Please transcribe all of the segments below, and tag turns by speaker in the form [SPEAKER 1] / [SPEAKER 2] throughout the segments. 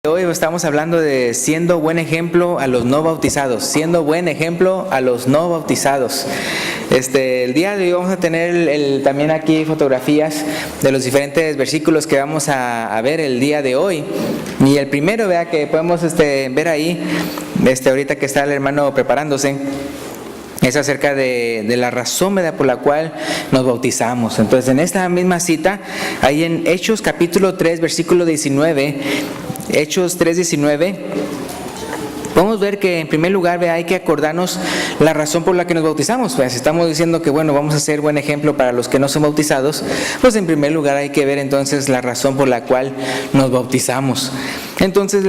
[SPEAKER 1] Hoy estamos hablando de siendo buen ejemplo a los no bautizados, siendo buen ejemplo a los no bautizados. El día de hoy vamos a tener también aquí fotografías de los diferentes versículos que vamos a ver el día de hoy. Y el primero, vea, que podemos ver ahí, ahorita que está el hermano preparándose, es acerca de la razón, ¿verdad?, por la cual nos bautizamos. Entonces, en esta misma cita, ahí en Hechos capítulo 3, versículo 19, Hechos 3:19, podemos ver que en primer lugar hay que acordarnos la razón por la que nos bautizamos. Pues, si estamos diciendo que vamos a ser buen ejemplo para los que no son bautizados, pues en primer lugar hay que ver entonces la razón por la cual nos bautizamos. Entonces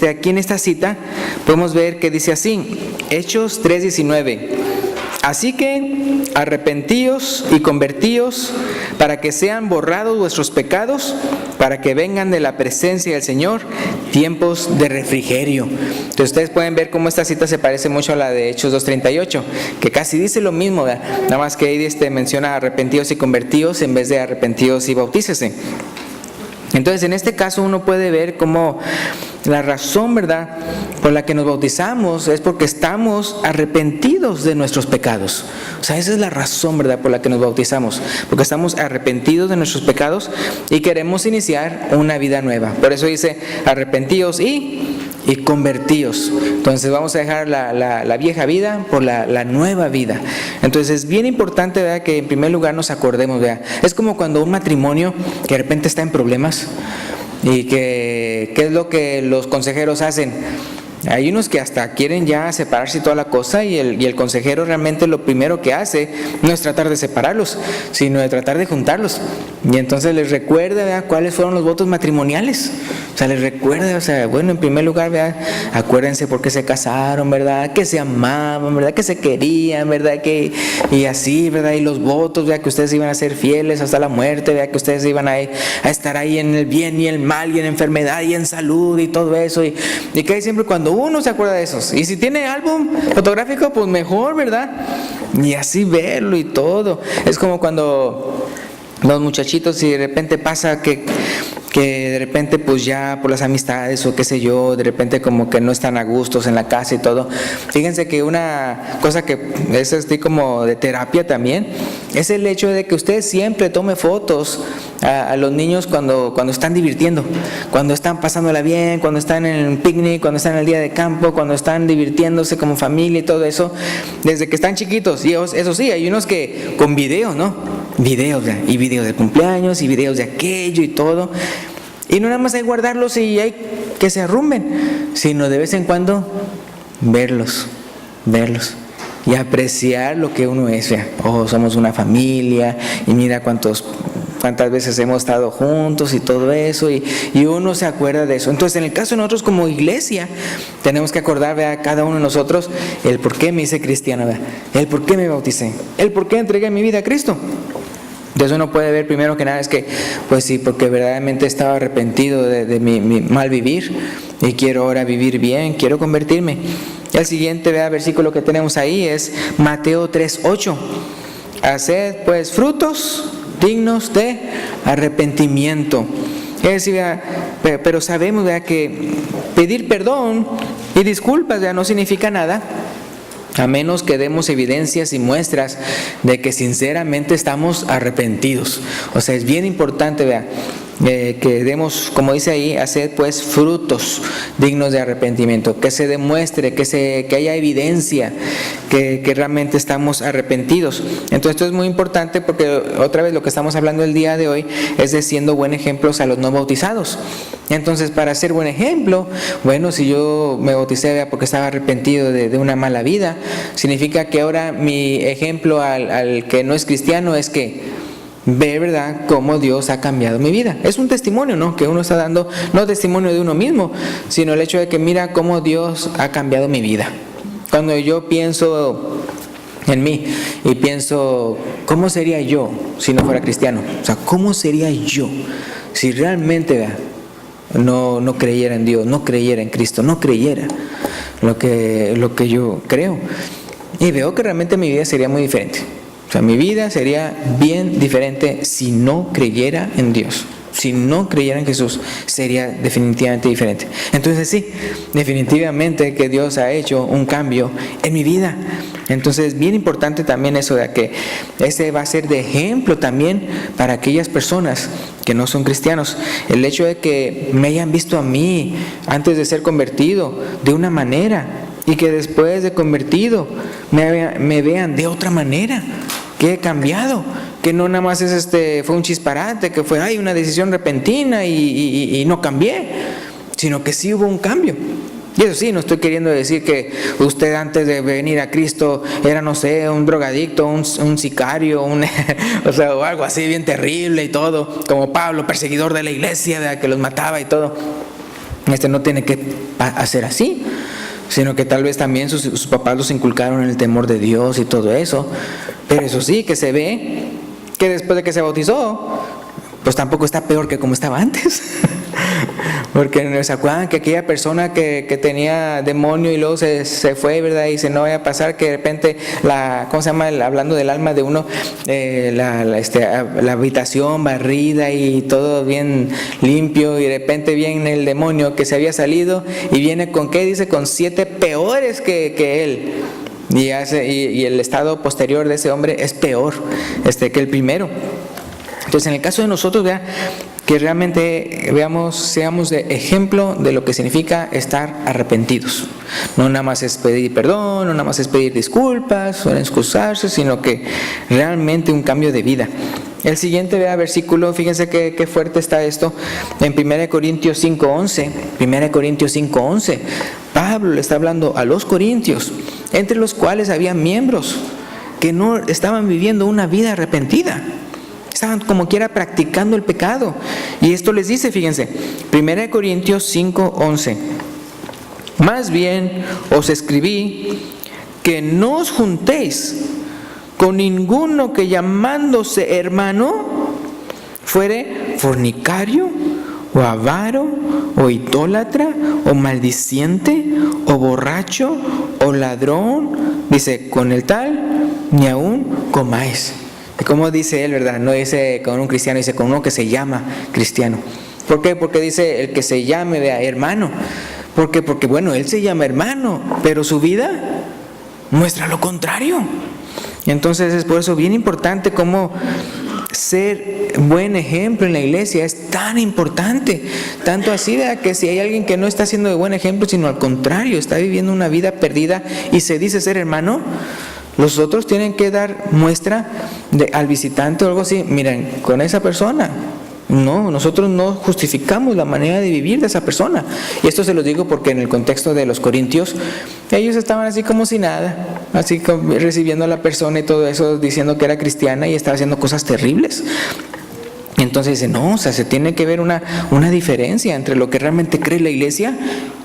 [SPEAKER 1] aquí en esta cita podemos ver que dice así, Hechos 3:19: así que arrepentíos y convertíos para que sean borrados vuestros pecados, para que vengan de la presencia del Señor tiempos de refrigerio. Entonces ustedes pueden ver cómo esta cita se parece mucho a la de Hechos 2:38, que casi dice lo mismo, ¿verdad? Nada más que ahí menciona arrepentíos y convertíos en vez de arrepentíos y bautícese. Entonces, en este caso uno puede ver cómo la razón, ¿verdad?, por la que nos bautizamos es porque estamos arrepentidos de nuestros pecados. O sea, esa es la razón, ¿verdad?, por la que nos bautizamos, porque estamos arrepentidos de nuestros pecados y queremos iniciar una vida nueva. Por eso dice arrepentíos y convertíos. Entonces vamos a dejar la vieja vida por la nueva vida. Entonces es bien importante, ¿verdad?, que en primer lugar nos acordemos, ¿verdad? Es como cuando un matrimonio que de repente está en problemas y ¿qué es lo que los consejeros hacen? Hay unos que hasta quieren ya separarse y toda la cosa, y el consejero realmente lo primero que hace no es tratar de separarlos, sino de tratar de juntarlos. Y entonces les recuerda, ¿verdad?, cuáles fueron los votos matrimoniales. O sea, les recuerda, en primer lugar, ¿verdad?, acuérdense por qué se casaron, ¿verdad?, que se amaban, ¿verdad?, que se querían, ¿verdad?, y así, ¿verdad?, y los votos, ¿verdad?, que ustedes iban a ser fieles hasta la muerte, ¿verdad?, que ustedes iban a estar ahí en el bien y el mal, y en enfermedad y en salud y todo eso, y que hay siempre cuando uno se acuerda de esos. Y si tiene álbum fotográfico, pues mejor, ¿verdad?, y así verlo y todo. Es como cuando los muchachitos, si de repente pasa que de repente pues ya por las amistades o qué sé yo, de repente como que no están a gustos en la casa y todo. Fíjense que una cosa que es así como de terapia también, es el hecho de que usted siempre tome fotos a los niños cuando están divirtiendo, cuando están pasándola bien, cuando están en el picnic, cuando están en el día de campo, cuando están divirtiéndose como familia y todo eso, desde que están chiquitos. Y eso sí, hay unos que con videos, ¿no? Videos, y videos de cumpleaños y videos de aquello y todo. Y no nada más hay que guardarlos y hay que se arrumben, sino de vez en cuando verlos y apreciar lo que uno es. Somos una familia y mira cuántas veces hemos estado juntos y todo eso, y uno se acuerda de eso. Entonces, en el caso de nosotros como iglesia, tenemos que acordar, a cada uno de nosotros el por qué me hice cristiano, el por qué me bauticé, el por qué entregué mi vida a Cristo. Entonces uno puede ver primero que nada es que, pues sí, porque verdaderamente estaba arrepentido de mi mal vivir y quiero ahora vivir bien, quiero convertirme. El siguiente versículo que tenemos ahí es Mateo 3:8. Haced pues frutos dignos de arrepentimiento. Es decir, pero sabemos que pedir perdón y disculpas no significa nada, a menos que demos evidencias y muestras de que sinceramente estamos arrepentidos. O sea, es bien importante, que demos, como dice ahí, hacer pues frutos dignos de arrepentimiento, que se demuestre, que haya evidencia que realmente estamos arrepentidos. Entonces esto es muy importante porque otra vez lo que estamos hablando el día de hoy es de siendo buen ejemplos a los no bautizados. Entonces, para ser buen ejemplo, si yo me bauticé porque estaba arrepentido de una mala vida, significa que ahora mi ejemplo al que no es cristiano es que ve, ¿verdad?, cómo Dios ha cambiado mi vida. Es un testimonio, ¿no?, que uno está dando, no testimonio de uno mismo, sino el hecho de que mira cómo Dios ha cambiado mi vida. Cuando yo pienso en mí y pienso, ¿cómo sería yo si no fuera cristiano? O sea, ¿cómo sería yo si realmente no creyera en Dios, no creyera en Cristo, no creyera lo que yo creo? Y veo que realmente mi vida sería muy diferente. O sea, mi vida sería bien diferente si no creyera en Dios. si no creyera en Jesús, sería definitivamente diferente. Entonces sí, definitivamente que Dios ha hecho un cambio en mi vida. Entonces, bien importante también eso de que ese va a ser de ejemplo también para aquellas personas que no son cristianos. El hecho de que me hayan visto a mí antes de ser convertido de una manera y que después de convertido me vean de otra manera, que he cambiado, que no nada más fue un chisparate, que fue una decisión repentina y no cambié, sino que sí hubo un cambio. Y eso sí, no estoy queriendo decir que usted antes de venir a Cristo era, no sé, un drogadicto, un sicario, o algo así bien terrible y todo, como Pablo, perseguidor de la iglesia, que los mataba y todo. No tiene que hacer así, sino que tal vez también sus papás los inculcaron en el temor de Dios y todo eso. Pero eso sí, que se ve que después de que se bautizó, pues tampoco está peor que como estaba antes. Porque se acuerdan que aquella persona que tenía demonio y luego se fue, ¿verdad? Y dice, no vaya a pasar que de repente ¿cómo se llama? Hablando del alma de uno, la habitación barrida y todo bien limpio, y de repente viene el demonio que se había salido y viene con, ¿qué dice? Con 7 peores que él. Y el estado posterior de ese hombre es peor que el primero. Entonces, en el caso de nosotros, vea, que realmente seamos de ejemplo de lo que significa estar arrepentidos. No nada más es pedir perdón, no nada más es pedir disculpas o excusarse, sino que realmente un cambio de vida. El siguiente versículo, fíjense qué fuerte está esto, en 1 Corintios 5:11. 1 Corintios 5:11, Pablo le está hablando a los corintios, entre los cuales había miembros que no estaban viviendo una vida arrepentida. Estaban como quiera practicando el pecado. Y esto les dice, fíjense, 1 Corintios 5:11. Más bien os escribí que no os juntéis con ninguno que llamándose hermano fuere fornicario, o avaro, o idólatra, o maldiciente, o borracho, o ladrón. Dice, con el tal ni aún comáis. Como dice él, ¿verdad? No dice con un cristiano, dice con uno que se llama cristiano. ¿Por qué? Porque dice el que se llame hermano. ¿Por qué? Porque bueno, él se llama hermano, pero su vida muestra lo contrario. Entonces es por eso bien importante cómo ser buen ejemplo en la iglesia es tan importante. Tanto así, ¿verdad? Que si hay alguien que no está siendo de buen ejemplo, sino al contrario, está viviendo una vida perdida y se dice ser hermano, los otros tienen que dar muestra al visitante o algo así. Miren, con esa persona, no, nosotros no justificamos la manera de vivir de esa persona. Y esto se los digo porque en el contexto de los corintios, ellos estaban así como si nada, así como recibiendo a la persona y todo eso, diciendo que era cristiana y estaba haciendo cosas terribles. Entonces dice, no, o sea, se tiene que ver una diferencia entre lo que realmente cree la iglesia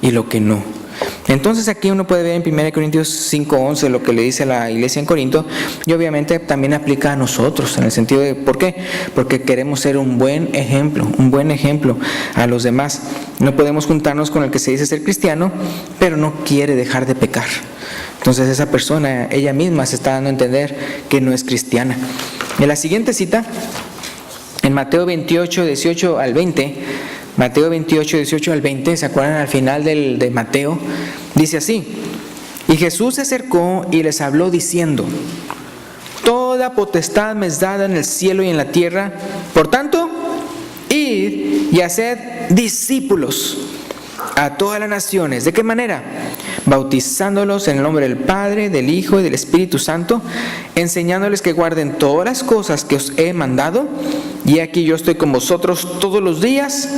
[SPEAKER 1] y lo que no. Entonces aquí uno puede ver en 1 Corintios 5:11 lo que le dice a la iglesia en Corinto, y obviamente también aplica a nosotros, en el sentido de, ¿por qué? Porque queremos ser un buen ejemplo a los demás. No podemos juntarnos con el que se dice ser cristiano, pero no quiere dejar de pecar. Entonces esa persona, ella misma se está dando a entender que no es cristiana. En la siguiente cita, en Mateo 28, 18 al 20, Mateo 28, 18 al 20, ¿se acuerdan al final de Mateo? Dice así, y Jesús se acercó y les habló diciendo, toda potestad me es dada en el cielo y en la tierra, por tanto, id y haced discípulos a todas las naciones. ¿De qué manera? Bautizándolos en el nombre del Padre, del Hijo y del Espíritu Santo, enseñándoles que guarden todas las cosas que os he mandado, y aquí yo estoy con vosotros todos los días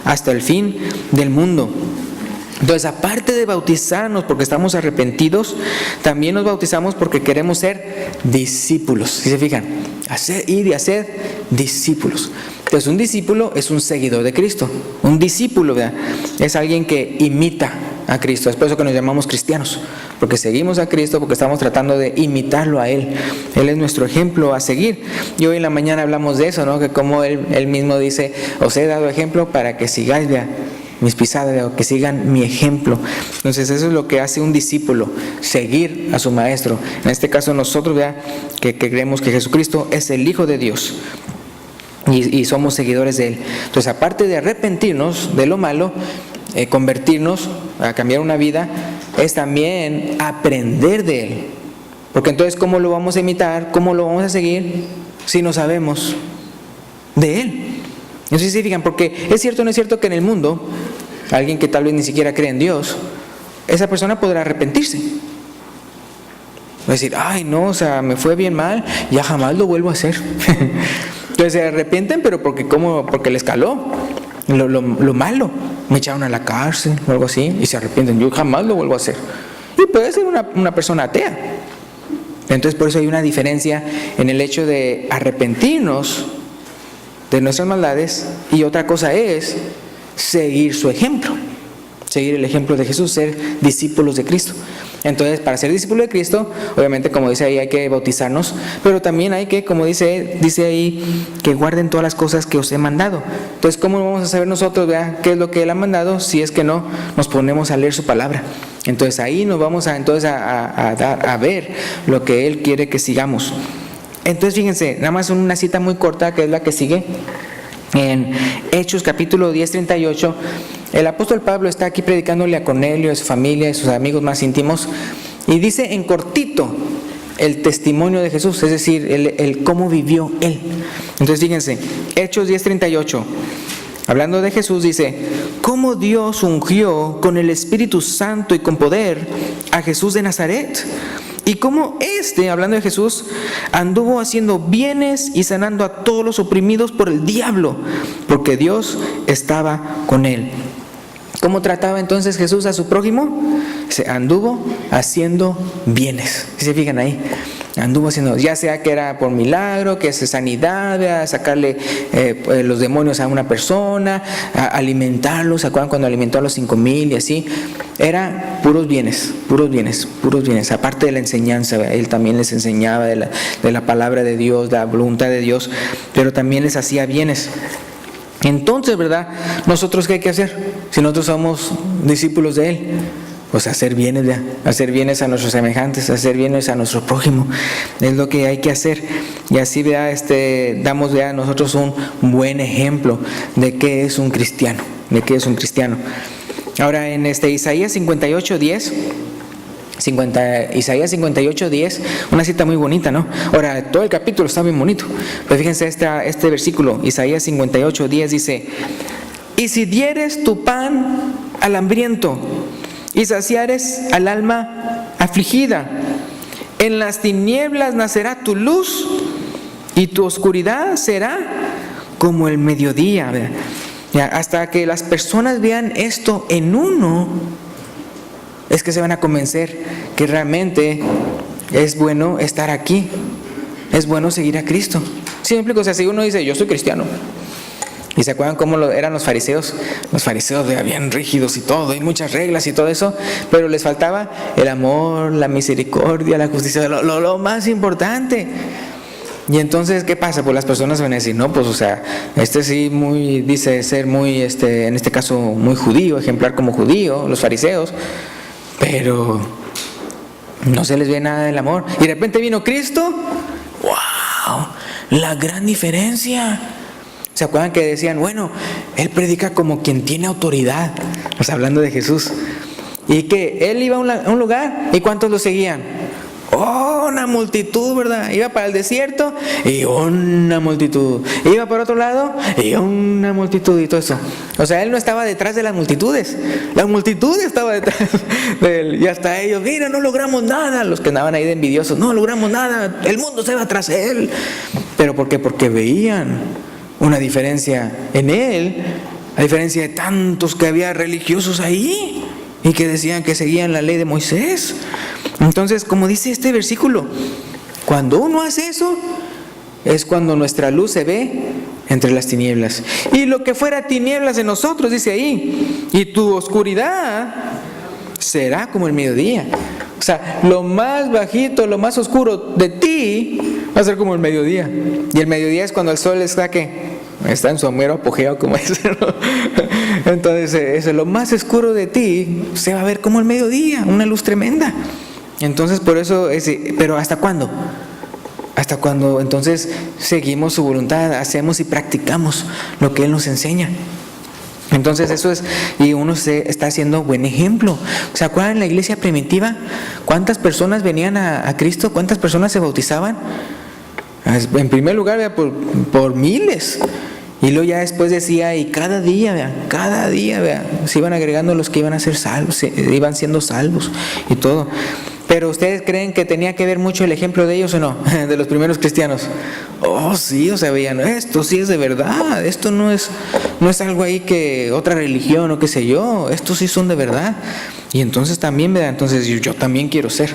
[SPEAKER 1] hasta el fin del mundo. Entonces, aparte de bautizarnos porque estamos arrepentidos, también nos bautizamos porque queremos ser discípulos. ¿Sí se fijan? Ir y hacer discípulos. Entonces, un discípulo es un seguidor de Cristo. Un discípulo, ¿verdad?, es alguien que imita a Cristo. Es por eso que nos llamamos cristianos, porque seguimos a Cristo, porque estamos tratando de imitarlo a Él. Él es nuestro ejemplo a seguir. Y hoy en la mañana hablamos de eso, ¿no? Que como Él mismo dice, os he dado ejemplo para que sigáis, ¿verdad?, mis pisadas, o que sigan mi ejemplo. Entonces eso es lo que hace un discípulo, seguir a su maestro. En este caso nosotros, ¿verdad?, que creemos que Jesucristo es el Hijo de Dios. y somos seguidores de Él. Entonces, aparte de arrepentirnos de lo malo, convertirnos, a cambiar una vida, es también aprender de Él. Porque entonces, ¿cómo lo vamos a imitar? ¿Cómo lo vamos a seguir si no sabemos de Él? No sé si se fijan, porque es cierto o no es cierto que en el mundo, alguien que tal vez ni siquiera cree en Dios, esa persona podrá arrepentirse. Va a decir, ay no, o sea, me fue bien mal, ya jamás lo vuelvo a hacer. Entonces se arrepienten, pero porque les caló lo malo. Me echaron a la cárcel o algo así, y se arrepienten, yo jamás lo vuelvo a hacer. Y puede ser una persona atea. Entonces por eso hay una diferencia en el hecho de arrepentirnos de nuestras maldades, y otra cosa es seguir su ejemplo, seguir el ejemplo de Jesús, ser discípulos de Cristo. Entonces, para ser discípulo de Cristo, obviamente, como dice ahí, hay que bautizarnos, pero también hay que, como dice ahí, que guarden todas las cosas que os he mandado. Entonces, ¿cómo vamos a saber nosotros, qué es lo que Él ha mandado, si es que no nos ponemos a leer su palabra? Entonces, ahí nos vamos a ver lo que Él quiere que sigamos. Entonces, fíjense, nada más una cita muy corta, que es la que sigue. En Hechos capítulo 10, 38, el apóstol Pablo está aquí predicándole a Cornelio, a su familia, a sus amigos más íntimos, y dice en cortito el testimonio de Jesús, es decir, el cómo vivió Él. Entonces fíjense, Hechos 10, 38, hablando de Jesús, dice, cómo Dios ungió con el Espíritu Santo y con poder a Jesús de Nazaret, y cómo hablando de Jesús, anduvo haciendo bienes y sanando a todos los oprimidos por el diablo, porque Dios estaba con él. ¿Cómo trataba entonces Jesús a su prójimo? Se anduvo haciendo bienes. ¿Sí se fijan ahí? Anduvo haciendo, ya sea que era por milagro, que es sanidad, sacarle los demonios a una persona, alimentarlos. ¿Se acuerdan cuando alimentó a los 5,000 y así? Era puros bienes. Aparte de la enseñanza, Él también les enseñaba de la palabra de Dios, la voluntad de Dios, pero también les hacía bienes. Entonces, ¿verdad? ¿Nosotros qué hay que hacer? Si nosotros somos discípulos de Él, pues hacer bienes a nuestros semejantes, hacer bienes a nuestro prójimo, es lo que hay que hacer. Y así damos a nosotros un buen ejemplo de qué es un cristiano, Ahora en Isaías 58:10, Isaías 58:10, una cita muy bonita, ¿no? Ahora, todo el capítulo está bien bonito, pero fíjense este versículo, Isaías 58:10 dice, y si dieres tu pan al hambriento, y saciares al alma afligida, en las tinieblas nacerá tu luz, y tu oscuridad será como el mediodía. Ya, hasta que las personas vean esto en uno, es que se van a convencer que realmente es bueno estar aquí, es bueno seguir a Cristo. ¿Sí me explico? O sea, si uno dice, yo soy cristiano, y se acuerdan cómo eran los fariseos bien rígidos y todo, y muchas reglas y todo eso, pero les faltaba el amor, la misericordia, la justicia, lo más importante. Y entonces, ¿qué pasa? Pues las personas van a decir, no, pues o sea, sí dice ser muy, en este caso muy judío, ejemplar como judío, los fariseos, pero no se les ve nada del amor. Y de repente vino Cristo, ¡wow! La gran diferencia. ¿Se acuerdan que decían, bueno, Él predica como quien tiene autoridad? O sea, hablando de Jesús. Y que Él iba a un lugar, ¿y cuántos lo seguían? ¡Oh, una multitud, ¿verdad? Iba para el desierto y una multitud. Iba para otro lado y una multitud y todo eso. O sea, Él no estaba detrás de las multitudes. La multitud estaba detrás de Él. Y hasta ellos, mira, no logramos nada. Los que andaban ahí de envidiosos, no logramos nada. El mundo se va tras Él. ¿Pero por qué? Porque veían una diferencia en Él, a diferencia de tantos que había religiosos ahí y que decían que seguían la ley de Moisés. Entonces, como dice este versículo, cuando uno hace eso, es cuando nuestra luz se ve entre las tinieblas. Y lo que fuera tinieblas en nosotros, dice ahí, y tu oscuridad será como el mediodía. O sea, lo más bajito, lo más oscuro de ti va a ser como el mediodía. Y el mediodía es cuando el sol está en su mero apogeo, como es, ¿no? Entonces, lo más oscuro de ti se va a ver como el mediodía, una luz tremenda. Entonces, por eso, pero ¿hasta cuándo? Hasta cuando entonces seguimos su voluntad, hacemos y practicamos lo que Él nos enseña. Entonces eso es, y uno se está haciendo buen ejemplo. ¿Se acuerdan en la iglesia primitiva? ¿Cuántas personas venían a Cristo? ¿Cuántas personas se bautizaban? En primer lugar, vea, por miles. Y luego ya después decía, y cada día, vea, se iban agregando los que iban a ser salvos, iban siendo salvos y todo. Pero ¿ustedes creen que tenía que ver mucho el ejemplo de ellos o no? De los primeros cristianos. Oh, sí, o sea, veían, esto sí es de verdad, esto no es algo ahí que otra religión o qué sé yo, estos sí son de verdad. Y entonces también, ¿verdad? Entonces yo también quiero ser.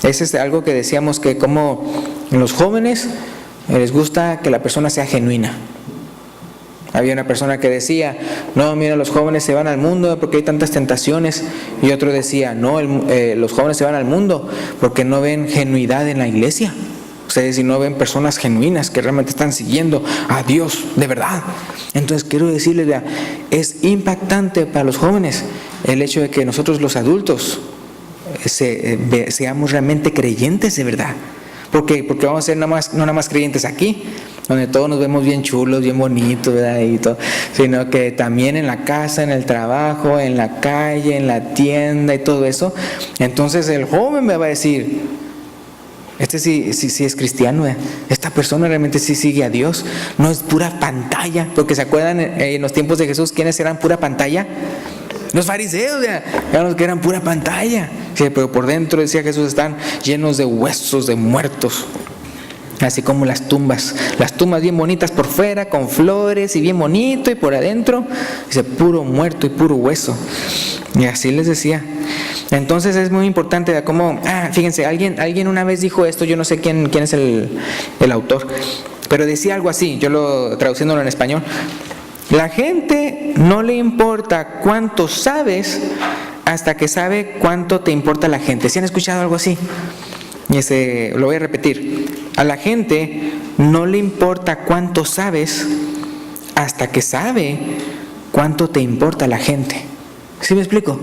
[SPEAKER 1] Ese es algo que decíamos, que como en los jóvenes les gusta que la persona sea genuina. Había una persona que decía, no, mira, los jóvenes se van al mundo porque hay tantas tentaciones. Y otro decía, no, los jóvenes se van al mundo porque no ven genuidad en la iglesia. Ustedes, si no ven personas genuinas que realmente están siguiendo a Dios de verdad. Entonces quiero decirles, vea, es impactante para los jóvenes el hecho de que nosotros los adultos seamos realmente creyentes de verdad. ¿Por qué? Porque vamos a ser no nada más creyentes aquí, donde todos nos vemos bien chulos, bien bonitos, ¿verdad? Y todo, sino que también en la casa, en el trabajo, en la calle, en la tienda y todo eso. Entonces el joven me va a decir, este sí es cristiano, ¿verdad? Esta persona realmente sí sigue a Dios, no es pura pantalla. Porque ¿se acuerdan en los tiempos de Jesús quiénes eran pura pantalla? Los fariseos, eran los que eran pura pantalla. Sí, pero por dentro, decía Jesús, están llenos de huesos de muertos. Así como las tumbas bien bonitas por fuera, con flores y bien bonito, y por adentro, dice, puro muerto y puro hueso. Y así les decía. Entonces es muy importante de cómo, fíjense, alguien una vez dijo esto, yo no sé quién es el autor, pero decía algo así, yo traduciéndolo en español. La gente no le importa cuánto sabes hasta que sabe cuánto te importa la gente. ¿Sí han escuchado algo así? Y lo voy a repetir. A la gente no le importa cuánto sabes hasta que sabe cuánto te importa la gente. ¿Sí me explico?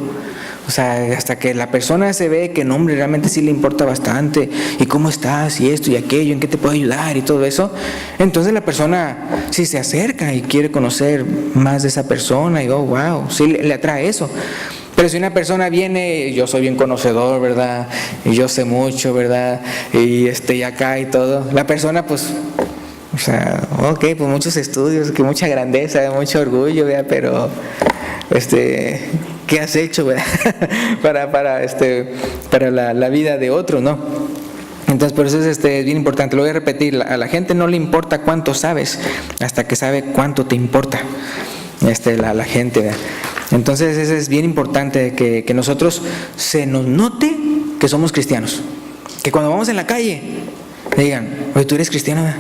[SPEAKER 1] O sea, hasta que la persona se ve que no, hombre, realmente sí le importa bastante, y cómo estás, y esto y aquello, en qué te puedo ayudar y todo eso, entonces la persona sí se acerca y quiere conocer más de esa persona, y oh, wow, sí le atrae eso. Pero si una persona viene, yo soy bien conocedor, ¿verdad? Y yo sé mucho, ¿verdad? Y acá y todo, la persona pues, o sea, ok, pues muchos estudios, que mucha grandeza, mucho orgullo, ¿verdad? Pero, ¿qué has hecho, verdad? para la vida de otro, ¿no? Entonces por eso es bien importante, lo voy a repetir, a la gente no le importa cuánto sabes hasta que sabe cuánto te importa la gente, ¿verdad? Entonces eso es bien importante, que nosotros se nos note que somos cristianos, que cuando vamos en la calle le digan, oye, ¿tú eres cristiano, verdad?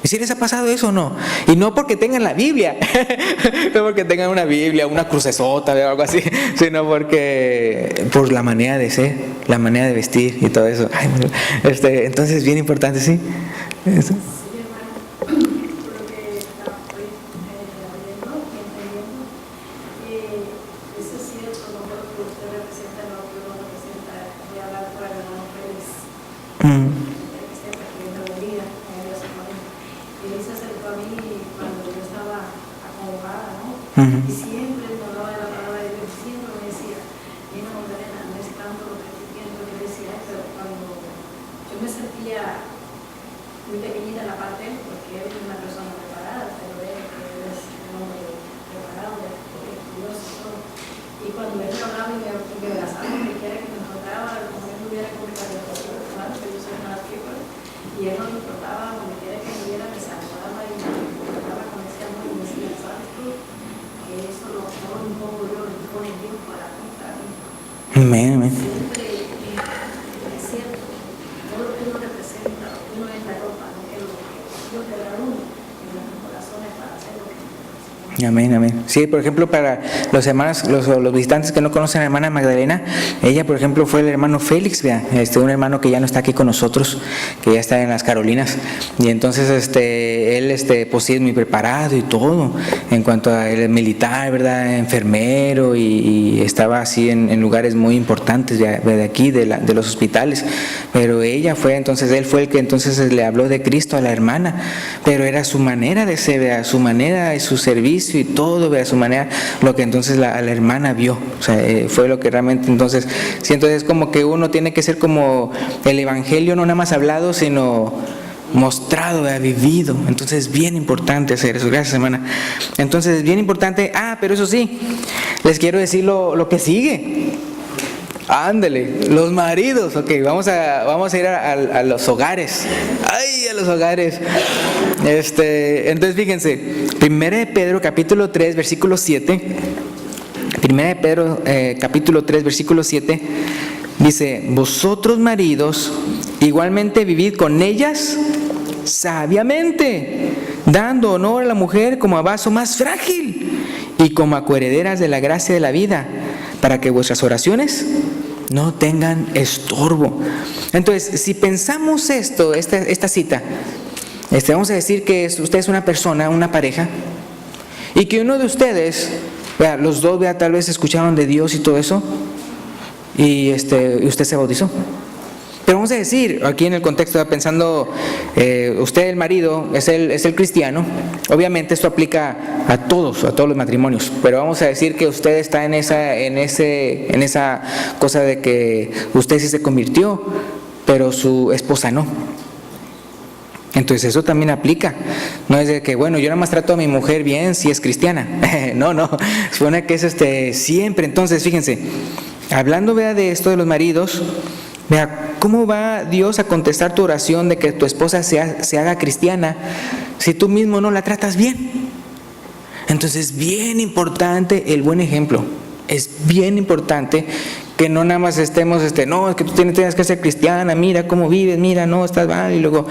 [SPEAKER 1] ¿Y si les ha pasado eso o no? Y no porque tengan la Biblia, no porque tengan una Biblia, una crucesota o algo así, sino porque por la manera de ser, la manera de vestir y todo eso. Entonces es bien importante, ¿sí? Eso.
[SPEAKER 2] Y siempre me hablaba de la palabra de Dios, siempre me decía, mira, Magdalena, no es tanto lo que estoy viendo. Yo decía, pero cuando yo me sentía muy pequeñita en la parte, porque él es una persona preparada, pero él es un hombre preparado, estudioso y todo. Y cuando él me hablaba y me abrazaba, me quiera que me encontraba, como si él tuviera con mi característica, que yo soy una chica, y él no me importaba, donde quiera que me viera, me saludaba y me trataba con ese amor y me decía, ¿sabes tú? Eso lo pone un poco yo, lo pone Dios para mí.
[SPEAKER 1] Amén, amén.
[SPEAKER 2] Siempre es cierto, todo lo que uno representa, lo que uno es la ropa, es lo que Dios le da a uno en los corazones para hacer lo que
[SPEAKER 1] Amén, amén. Sí, por ejemplo, para los hermanos, los visitantes que no conocen a la hermana Magdalena, ella, por ejemplo, fue el hermano Félix, vea, un hermano que ya no está aquí con nosotros, que ya está en las Carolinas, y entonces él, pues sí es muy preparado y todo, en cuanto a él es militar, ¿verdad? Enfermero, y estaba así en lugares muy importantes de aquí, de los hospitales, pero ella fue, entonces él fue el que entonces le habló de Cristo a la hermana, pero era su manera de ser, vea, su manera y su servicio y todo, de su manera, lo que entonces la hermana vio, o sea, fue lo que realmente entonces, sí, entonces como que uno tiene que ser como el evangelio, no nada más hablado, sino mostrado, vivido. Entonces es bien importante hacer eso. Gracias, hermana. Entonces es bien importante, pero eso sí, les quiero decir lo que sigue. Ándale, los maridos, ok, vamos a ir a los hogares. Ay, a los hogares. Entonces fíjense, 1 de Pedro capítulo 3, versículo 7. 1 de Pedro capítulo 3, versículo 7 dice: vosotros maridos igualmente vivid con ellas sabiamente, dando honor a la mujer como a vaso más frágil y como a coherederas de la gracia de la vida, para que vuestras oraciones no tengan estorbo. Entonces, si pensamos esta cita, vamos a decir que usted es una persona, una pareja, y que uno de ustedes, los dos tal vez escucharon de Dios y todo eso, y usted se bautizó. Pero vamos a decir, aquí en el contexto, pensando, usted, el marido, es el cristiano. Obviamente esto aplica a todos los matrimonios, pero vamos a decir que usted está en esa cosa de que usted sí se convirtió, pero su esposa no. Entonces eso también aplica. No es de que, bueno, yo nada más trato a mi mujer bien si es cristiana. No, supone que es siempre. Entonces, fíjense, hablando, de esto de los maridos, vea, ¿cómo va Dios a contestar tu oración de que tu esposa se haga cristiana si tú mismo no la tratas bien? Entonces es bien importante el buen ejemplo. Es bien importante que no nada más estemos, no, es que tú tienes que ser cristiana, mira cómo vives, mira, no, estás mal, y luego,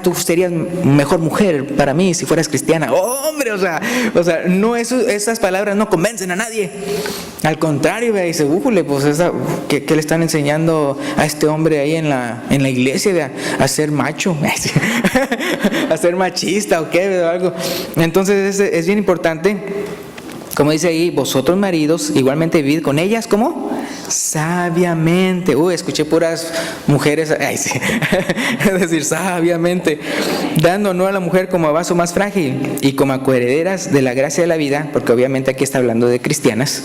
[SPEAKER 1] tú serías mejor mujer para mí si fueras cristiana. Hombre, o sea, no, esas palabras no convencen a nadie. Al contrario, dice, pues ¿qué le están enseñando a este hombre ahí en la iglesia? A ser macho, a ser machista o qué, o algo. Entonces es bien importante. Como dice ahí, vosotros maridos igualmente vivid con ellas, ¿cómo? Sabiamente. Escuché puras mujeres, es decir, sabiamente, dando honor a la mujer como a vaso más frágil y como a coherederas de la gracia de la vida, porque obviamente aquí está hablando de cristianas.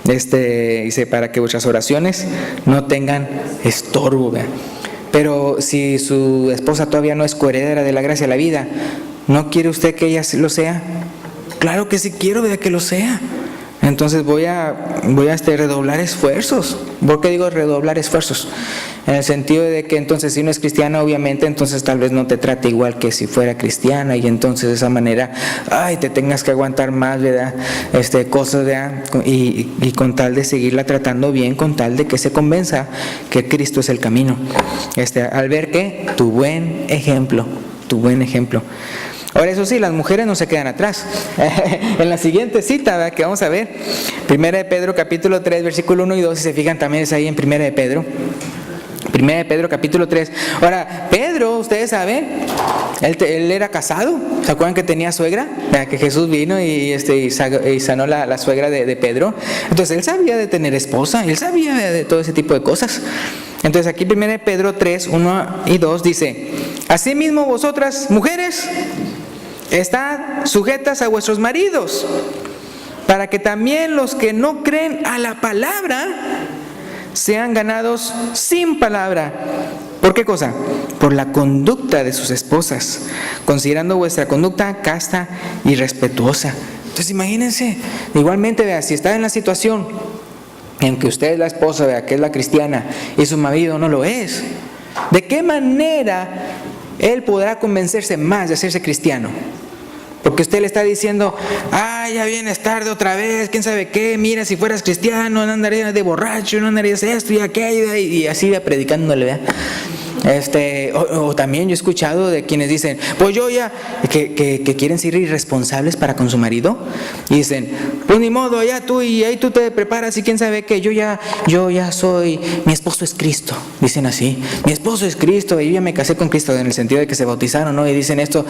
[SPEAKER 1] Dice, para que vuestras oraciones no tengan estorbo. Pero si su esposa todavía no es coheredera de la gracia de la vida, ¿no quiere usted que ella lo sea? Claro que sí quiero que lo sea. Entonces voy a redoblar esfuerzos. ¿Por qué digo redoblar esfuerzos? En el sentido de que entonces si no es cristiana, obviamente entonces tal vez no te trate igual que si fuera cristiana, y entonces de esa manera te tengas que aguantar más, ¿verdad? Cosas, ¿verdad? Y con tal de seguirla tratando bien, con tal de que se convenza que Cristo es el camino, al ver que tu buen ejemplo. Ahora, eso sí, las mujeres no se quedan atrás. En la siguiente cita, ¿verdad?, que vamos a ver, 1 de Pedro capítulo 3, versículo 1 y 2, si se fijan también es ahí en 1 de Pedro. 1 de Pedro capítulo 3. Ahora, Pedro, ustedes saben, él era casado. ¿Se acuerdan que tenía suegra? Que Jesús vino y sanó la suegra de Pedro. Entonces él sabía de tener esposa, él sabía de todo ese tipo de cosas. Entonces aquí 1 de Pedro 3, 1 y 2 dice: asimismo vosotras, mujeres, estad sujetas a vuestros maridos, para que también los que no creen a la palabra sean ganados sin palabra. ¿Por qué cosa? Por la conducta de sus esposas, considerando vuestra conducta casta y respetuosa. Entonces imagínense, igualmente, vea, si está en la situación en que usted es la esposa, vea, que es la cristiana, y su marido no lo es, ¿de qué manera él podrá convencerse más de hacerse cristiano? Porque usted le está diciendo: ya vienes tarde otra vez, quién sabe qué, mira, si fueras cristiano no andarías de borracho, no andarías esto y aquello, y así va predicándole, ¿verdad? O también yo he escuchado de quienes dicen, pues yo ya, que quieren ser irresponsables para con su marido, y dicen, pues ni modo, ya tú, y ahí tú te preparas y quién sabe qué, yo ya soy, mi esposo es Cristo, dicen así, mi esposo es Cristo, y yo ya me casé con Cristo, en el sentido de que se bautizaron, ¿no? Y dicen esto,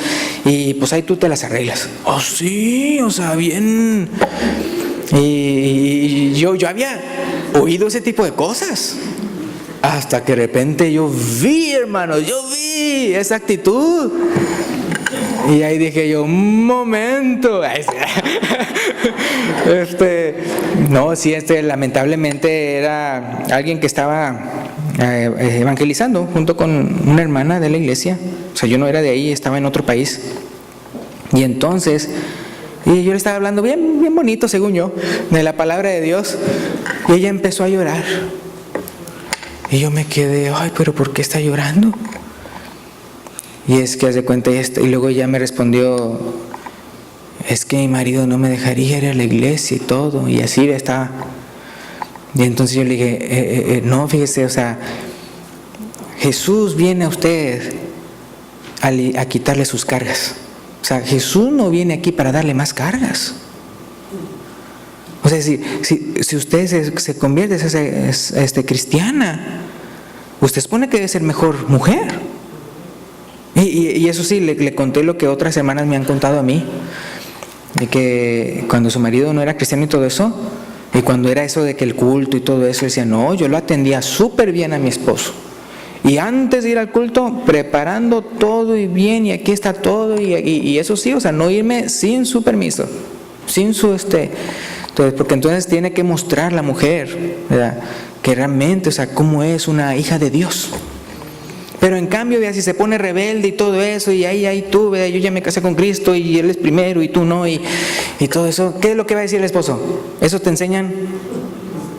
[SPEAKER 1] y pues ahí tú te las arreglas. Oh sí, o sea, bien. Y yo había oído ese tipo de cosas. Hasta que de repente yo vi, hermanos, esa actitud. Y ahí dije yo, un momento. No, sí, lamentablemente era alguien que estaba evangelizando junto con una hermana de la iglesia. O sea, yo no era de ahí, estaba en otro país. Y entonces, y yo le estaba hablando bien, bien bonito, según yo, de la palabra de Dios. Y ella empezó a llorar. Y yo me quedé, ay, pero ¿por qué está llorando? Y es que haz de cuenta esto. Y luego ella me respondió, es que mi marido no me dejaría ir a la iglesia y todo. Y así estaba. Y entonces yo le dije, no, fíjese, o sea, Jesús viene a usted a quitarle sus cargas. O sea, Jesús no viene aquí para darle más cargas. O sea, si usted se convierte en cristiana, usted supone que debe ser mejor mujer. Y eso sí, le conté lo que otras hermanas me han contado a mí, de que cuando su marido no era cristiano y todo eso, y cuando era eso de que el culto y todo eso, decía, no, yo lo atendía súper bien a mi esposo. Y antes de ir al culto, preparando todo y bien, y aquí está todo, y eso sí, o sea, no irme sin su permiso, sin su Entonces, porque entonces tiene que mostrar la mujer, ¿verdad?, que realmente, o sea, cómo es una hija de Dios. Pero en cambio, vea, si se pone rebelde y todo eso, y ahí tú, vea, yo ya me casé con Cristo y Él es primero y tú no, y todo eso, ¿qué es lo que va a decir el esposo? ¿Eso te enseñan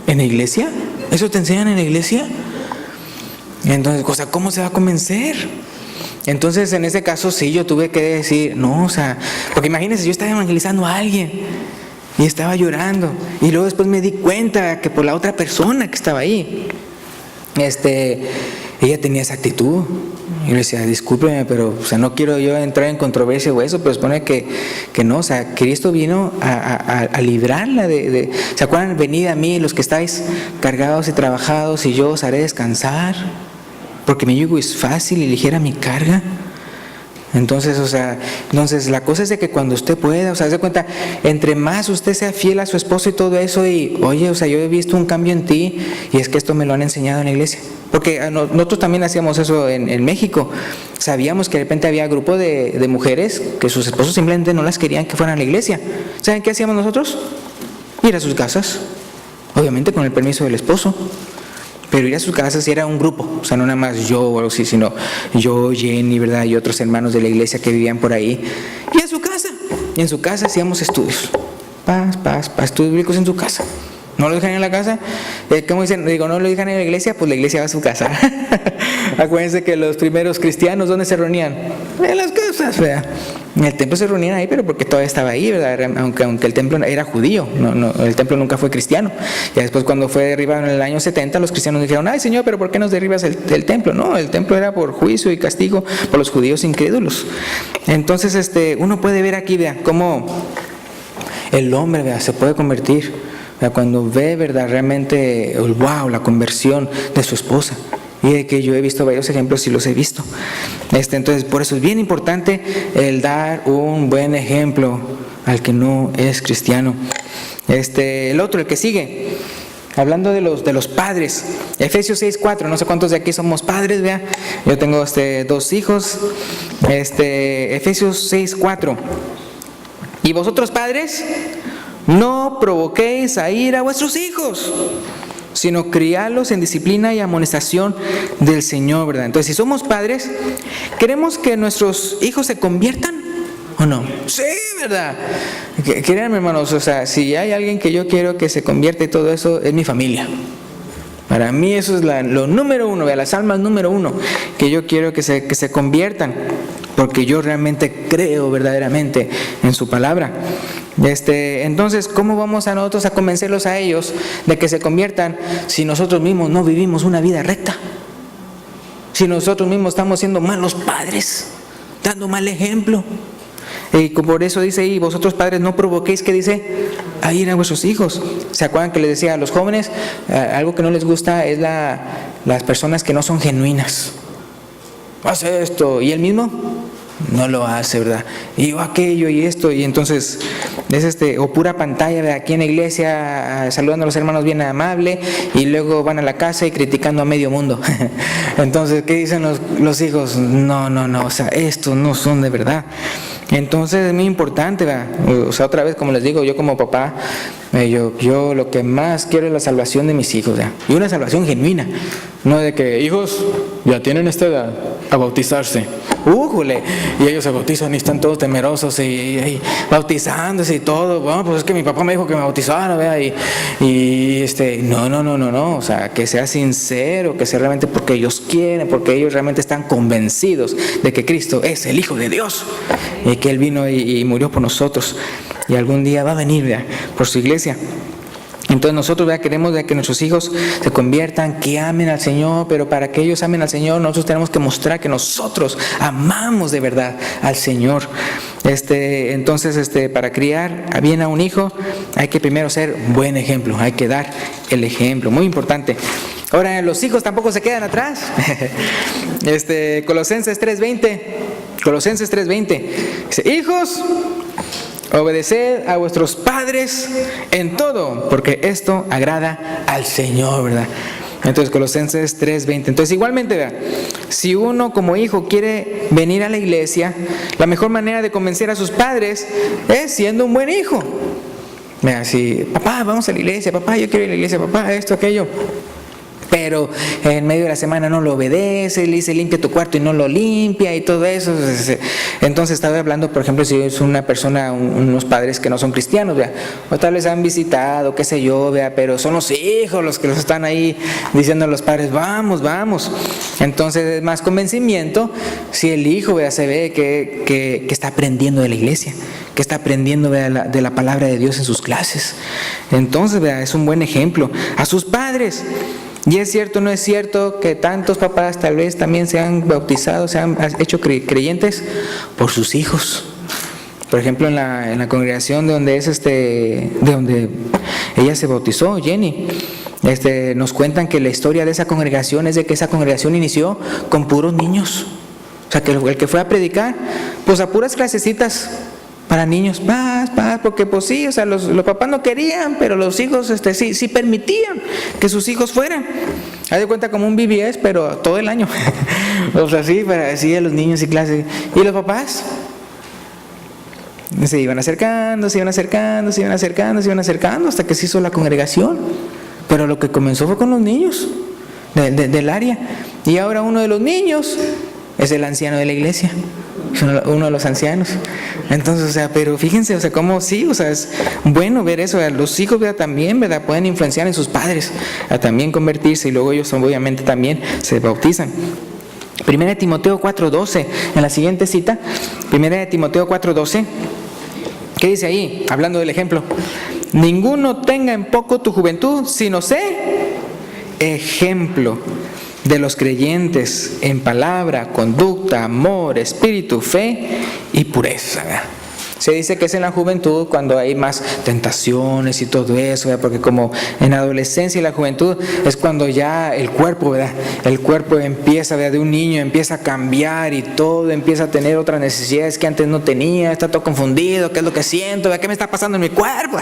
[SPEAKER 1] en la iglesia? ¿Eso te enseñan en la iglesia? Entonces, o sea, ¿cómo se va a convencer? Entonces, en ese caso, sí, yo tuve que decir, no, o sea, porque imagínense, yo estaba evangelizando a alguien y estaba llorando, y luego después me di cuenta que por la otra persona que estaba ahí, ella tenía esa actitud. Y le decía, discúlpeme, pero o sea, no quiero yo entrar en controversia o eso, pero supone que no, o sea, Cristo vino a librarla ¿se acuerdan? Venid a mí los que estáis cargados y trabajados, y yo os haré descansar, porque mi yugo es fácil y ligera mi carga. Entonces, o sea, la cosa es de que cuando usted pueda, o sea, se cuenta, entre más usted sea fiel a su esposo y todo eso, y oye, o sea, yo he visto un cambio en ti, y es que esto me lo han enseñado en la iglesia, porque nosotros también hacíamos eso en México. Sabíamos que de repente había grupo de mujeres que sus esposos simplemente no las querían que fueran a la iglesia. ¿Saben qué hacíamos nosotros? Ir a sus casas, obviamente con el permiso del esposo. Pero ir a sus casas era un grupo, o sea, no nada más yo o algo así, sino yo, Jenny, ¿verdad?, y otros hermanos de la iglesia que vivían por ahí. Y a su casa, y en su casa hacíamos estudios, estudios bíblicos en su casa. ¿No lo dejan en la casa? ¿Cómo dicen? Digo, no lo dejan en la iglesia, pues la iglesia va a su casa. Acuérdense que los primeros cristianos, ¿dónde se reunían? En las casas, ¿verdad? En el templo se reunían ahí, pero porque todavía estaba ahí, ¿verdad? Aunque el templo era judío, no, el templo nunca fue cristiano. Y después, cuando fue derribado en el año 70, los cristianos dijeron, ay Señor, pero ¿por qué nos derribas el templo? No, el templo era por juicio y castigo por los judíos incrédulos. Entonces, uno puede ver aquí, vea, cómo el hombre, vea, se puede convertir, vea, cuando ve, ¿verdad?, realmente, wow, la conversión de su esposa. Y de que yo he visto varios ejemplos y los he visto. Entonces, por eso es bien importante el dar un buen ejemplo al que no es cristiano. El otro, el que sigue, hablando de los padres, Efesios 6:4, no sé cuántos de aquí somos padres, vea. Yo tengo 2 hijos. Efesios 6:4. Y vosotros, padres, no provoquéis a ira a vuestros hijos, sino criarlos en disciplina y amonestación del Señor, ¿verdad? Entonces, si somos padres, ¿queremos que nuestros hijos se conviertan o no? Sí, ¿verdad? Créanme, hermanos, o sea, si hay alguien que yo quiero que se convierta y todo eso, es mi familia. Para mí eso es lo número uno, las almas número uno, que yo quiero que se conviertan, porque yo realmente creo verdaderamente en su palabra. Entonces, ¿cómo vamos a nosotros a convencerlos a ellos de que se conviertan si nosotros mismos no vivimos una vida recta? si nosotros mismos estamos siendo malos padres, dando mal ejemplo? Y por eso dice ahí, vosotros padres no provoquéis, ¿qué dice? A ir a vuestros hijos. ¿Se acuerdan que les decía a los jóvenes? Algo que no les gusta es las personas que no son genuinas. Hace esto, y él mismo no lo hace, ¿verdad? Y yo aquello y esto, y entonces es o pura pantalla de aquí en la iglesia, saludando a los hermanos bien amable, y luego van a la casa y criticando a medio mundo. Entonces, ¿qué dicen los hijos? No, o sea, estos no son de verdad. Entonces es muy importante, ¿verdad? O sea, otra vez, como les digo, yo como papá, yo lo que más quiero es la salvación de mis hijos, ¿verdad? Y una salvación genuina, no de que, hijos, ya tienen esta edad, a bautizarse. ¡Újule! Y ellos se bautizan y están todos temerosos y bautizándose y todo. Bueno, pues es que mi papá me dijo que me bautizara, ¿verdad? No, o sea, que sea sincero, que sea realmente porque ellos quieren, porque ellos realmente están convencidos de que Cristo es el Hijo de Dios y que Él vino y murió por nosotros y algún día va a venir, ¿verdad?, por su iglesia. Entonces nosotros, ¿verdad?, queremos que nuestros hijos se conviertan, que amen al Señor, pero para que ellos amen al Señor nosotros tenemos que mostrar que nosotros amamos de verdad al Señor. Entonces, para criar bien a un hijo hay que primero ser buen ejemplo, hay que dar el ejemplo, muy importante. Ahora, los hijos tampoco se quedan atrás. Colosenses 3:20 dice, hijos, obedeced a vuestros padres en todo, porque esto agrada al Señor, ¿verdad? Entonces, Colosenses 3:20. Entonces, igualmente, ¿verdad?, si uno como hijo quiere venir a la iglesia, la mejor manera de convencer a sus padres es siendo un buen hijo. Mira, si, papá, vamos a la iglesia, papá, yo quiero ir a la iglesia, papá, esto, aquello. Pero en medio de la semana no lo obedece, le dice limpia tu cuarto y no lo limpia y todo eso. Entonces estaba hablando, por ejemplo, si es una persona, unos padres que no son cristianos, ¿vea?, o tal vez han visitado, qué sé yo, ¿vea?, pero son los hijos los que los están ahí diciendo a los padres, vamos. Entonces es más convencimiento si el hijo, ¿vea?, se ve que está aprendiendo de la iglesia, que está aprendiendo, ¿vea?, de la palabra de Dios en sus clases. Entonces, ¿vea?, es un buen ejemplo a sus padres. Y es cierto, no es cierto que tantos papás tal vez también se han bautizado, se han hecho creyentes por sus hijos. Por ejemplo, en la congregación de donde de donde ella se bautizó, Jenny, nos cuentan que la historia de esa congregación es de que esa congregación inició con puros niños. O sea, que el que fue a predicar, pues a puras clasecitas para niños, porque pues sí, o sea, los papás no querían, pero los hijos sí permitían que sus hijos fueran. Haz de cuenta como un BBS, pero todo el año. O sea, sí, para así a los niños y clases. Y los papás se iban acercando hasta que se hizo la congregación. Pero lo que comenzó fue con los niños del área. Y ahora uno de los niños es el anciano de la iglesia, uno de los ancianos. Entonces, o sea, pero fíjense, o sea, cómo sí, o sea, es bueno ver eso. Los hijos, ¿verdad?, también, ¿verdad?, pueden influenciar en sus padres a también convertirse, y luego ellos obviamente también se bautizan. 1 Timoteo 4:12, en la siguiente cita, 1 Timoteo 4:12, ¿qué dice ahí? Hablando del ejemplo: ninguno tenga en poco tu juventud, sino sé ejemplo de los creyentes en palabra, conducta, amor, espíritu, fe y pureza. Se dice que es en la juventud cuando hay más tentaciones y todo eso, ¿verdad?, porque como en la adolescencia y la juventud es cuando ya el cuerpo, ¿verdad?, el cuerpo empieza, ¿verdad?, de un niño empieza a cambiar y todo empieza a tener otras necesidades que antes no tenía, está todo confundido, ¿qué es lo que siento?, ¿qué me está pasando en mi cuerpo?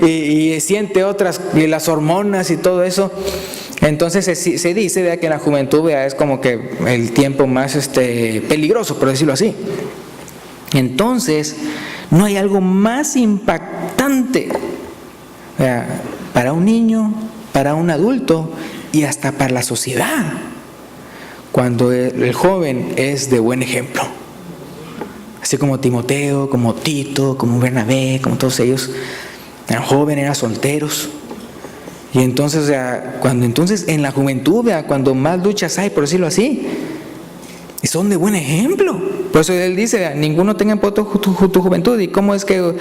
[SPEAKER 1] Y siente otras, y las hormonas y todo eso. Entonces se dice, ¿verdad?, que en la juventud, ¿verdad?, es como que el tiempo más peligroso, por decirlo así. Entonces, no hay algo más impactante, ¿verdad?, para un niño, para un adulto y hasta para la sociedad, cuando el joven es de buen ejemplo. Así como Timoteo, como Tito, como Bernabé, como todos ellos eran jóvenes, eran solteros. Y entonces, o sea, entonces en la juventud, ¿verdad?, cuando más luchas hay, por decirlo así, y son de buen ejemplo. Por eso él dice, ninguno tenga en poco tu juventud. ¿Y cómo es que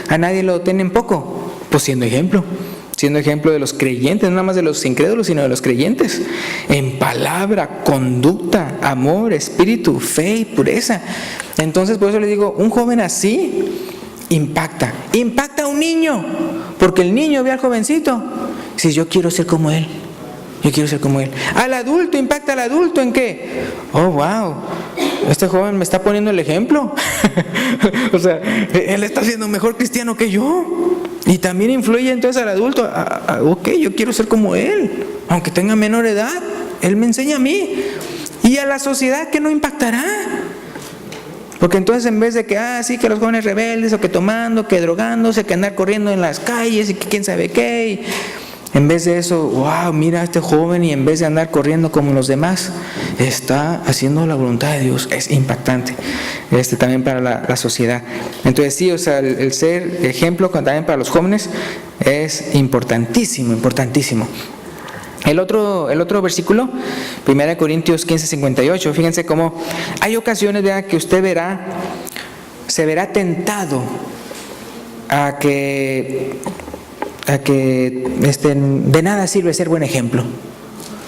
[SPEAKER 1] a nadie lo tiene en poco? Pues siendo ejemplo. siendo ejemplo de los creyentes, no nada más de los incrédulos, sino de los creyentes, en palabra, conducta, amor, espíritu, fe y pureza. Entonces, por eso les digo, un joven así impacta a un niño, porque el niño ve al jovencito, dice, yo quiero ser como él. Yo quiero ser como él. Al adulto, impacta al adulto ¿en qué? Oh, wow, este joven me está poniendo el ejemplo. O sea, él está siendo mejor cristiano que yo. Y también influye entonces al adulto. Ok, yo quiero ser como él, aunque tenga menor edad. Él me enseña a mí. Y a la sociedad, ¿qué no impactará? Porque entonces en vez de que, sí, que los jóvenes rebeldes, o que tomando, que drogándose, que andar corriendo en las calles y que quién sabe qué, en vez de eso, wow, mira a este joven, y en vez de andar corriendo como los demás, está haciendo la voluntad de Dios. Es impactante también para la sociedad. Entonces sí, o sea, el ser ejemplo también para los jóvenes es importantísimo, importantísimo. El otro versículo, 1 Corintios 15:58, fíjense cómo hay ocasiones, ¿verdad?, que usted se verá tentado a que de nada sirve ser buen ejemplo.